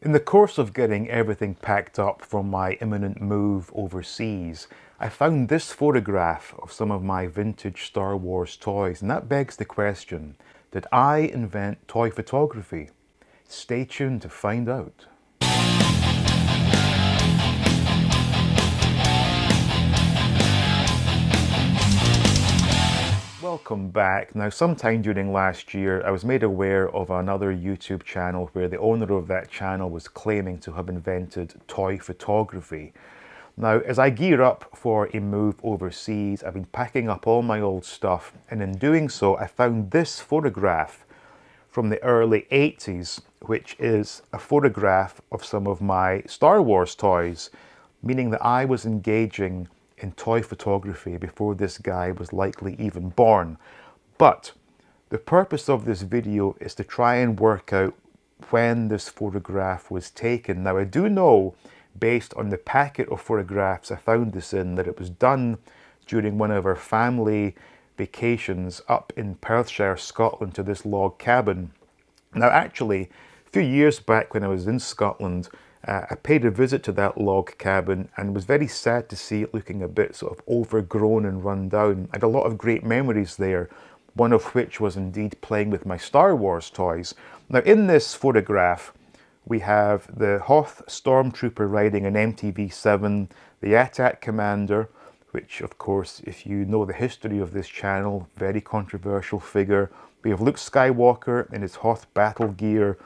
In the course of getting everything packed up from my imminent move overseas, I found this photograph of some of my vintage Star Wars toys, and that begs the question, did I invent toy photography? Stay tuned to find out. Welcome back. Now, sometime during last year, I was made aware of another YouTube channel where the owner of that channel was claiming to have invented toy photography. Now, as I gear up for a move overseas, I've been packing up all my old stuff, and in doing so, I found this photograph from the early 80s, which is a photograph of some of my Star Wars toys, meaning that I was engaging in toy photography before this guy was likely even born. But the purpose of this video is to try and work out when this photograph was taken. Now, I do know, based on the packet of photographs I found this in, that it was done during one of our family vacations up in Perthshire, Scotland, to this log cabin. Now, actually, a few years back when I was in Scotland, I paid a visit to that log cabin and was very sad to see it looking a bit sort of overgrown and run down. I had a lot of great memories there, one of which was indeed playing with my Star Wars toys. Now, in this photograph, we have the Hoth Stormtrooper riding an MTV-7, the AT-AT Commander, which, of course, if you know the history of this channel, very controversial figure. We have Luke Skywalker in his Hoth battle gear,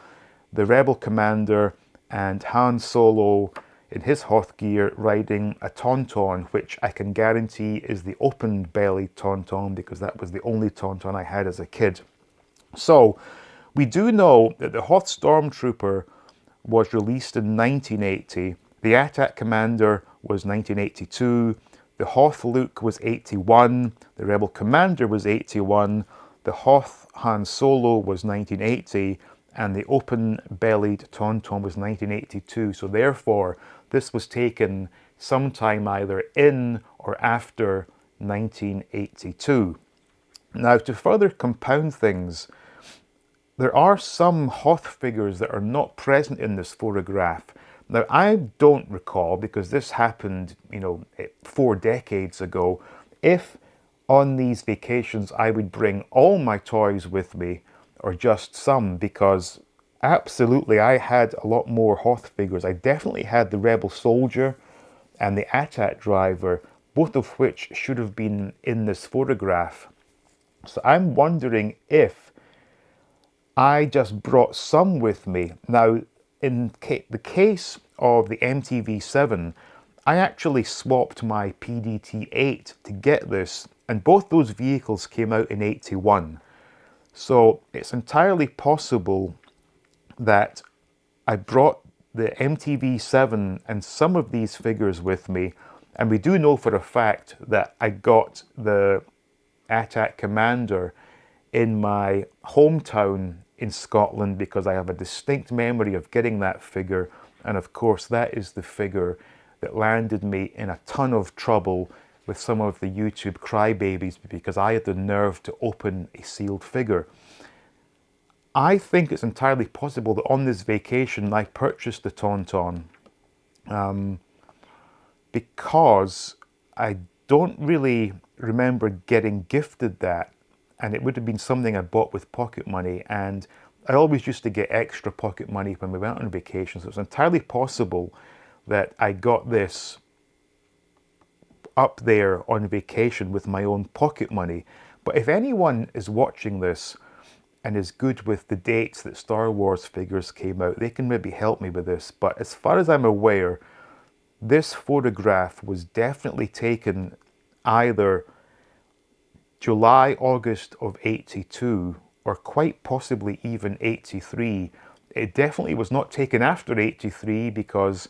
the Rebel Commander, and Han Solo in his Hoth gear riding a Tauntaun, which I can guarantee is the open-bellied Tauntaun because that was the only Tauntaun I had as a kid. So we do know that the Hoth Stormtrooper was released in 1980, the AT-AT Commander was 1982, the Hoth Luke was 81, the Rebel Commander was 81, the Hoth Han Solo was 1980, and the open-bellied Tauntaun was 1982. So therefore, this was taken sometime either in or after 1982. Now, to further compound things, there are some Hoth figures that are not present in this photograph. Now, I don't recall, because this happened, 4 decades ago, if on these vacations I would bring all my toys with me or just some, because absolutely I had a lot more Hoth figures. I definitely had the Rebel Soldier and the AT-AT Driver, both of which should have been in this photograph. So I'm wondering if I just brought some with me. Now, in the case of the MTV-7, I actually swapped my PDT-8 to get this, and both those vehicles came out in 81. So it's entirely possible that I brought the MTV-7 and some of these figures with me, and we do know for a fact that I got the AT-AT Commander in my hometown in Scotland because I have a distinct memory of getting that figure, and of course that is the figure that landed me in a ton of trouble with some of the YouTube crybabies because I had the nerve to open a sealed figure. I think it's entirely possible that on this vacation I purchased the Tauntaun because I don't really remember getting gifted that, and it would have been something I bought with pocket money, and I always used to get extra pocket money when we went on vacation, so it's entirely possible that I got this up there on vacation with my own pocket money. But if anyone is watching this and is good with the dates that Star Wars figures came out, they can maybe help me with this. But as far as I'm aware, this photograph was definitely taken either July, August of 82, or quite possibly even 83. It definitely was not taken after 83 because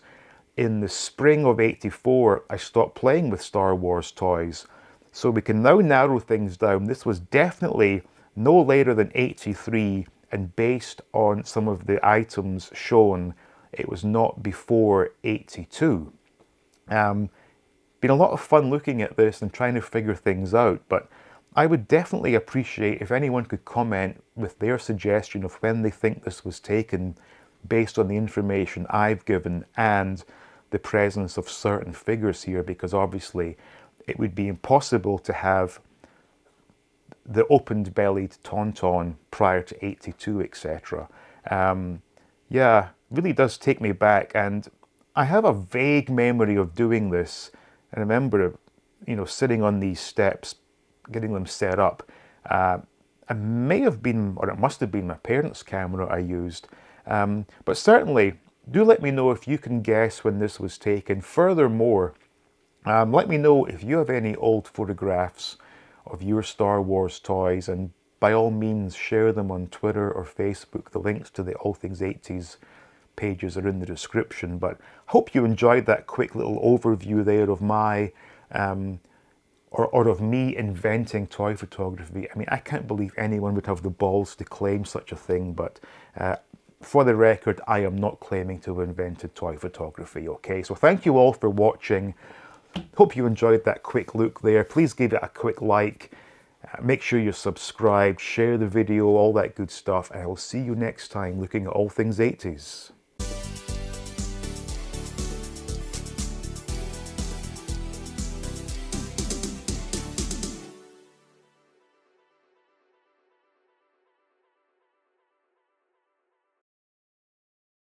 in the spring of 84, I stopped playing with Star Wars toys. So we can now narrow things down. This was definitely no later than 83, and based on some of the items shown, it was not before 82. Been a lot of fun looking at this and trying to figure things out, but I would definitely appreciate if anyone could comment with their suggestion of when they think this was taken, based on the information I've given and the presence of certain figures here, because obviously it would be impossible to have the opened-bellied tauntaun prior to 82, etc. Yeah, really does take me back, and I have a vague memory of doing this. I remember, sitting on these steps, getting them set up. It may have been, or it must have been my parents' camera I used. But certainly, do let me know if you can guess when this was taken. Furthermore, let me know if you have any old photographs of your Star Wars toys, and by all means share them on Twitter or Facebook. The links to the All Things 80s pages are in the description. But hope you enjoyed that quick little overview there of my or of me inventing toy photography. I mean, I can't believe anyone would have the balls to claim such a thing, but for the record, I am not claiming to have invented toy photography, okay? So thank you all for watching. Hope you enjoyed that quick look there. Please give it a quick like. Make sure you're subscribed, share the video, all that good stuff, and I will see you next time looking at all things 80s.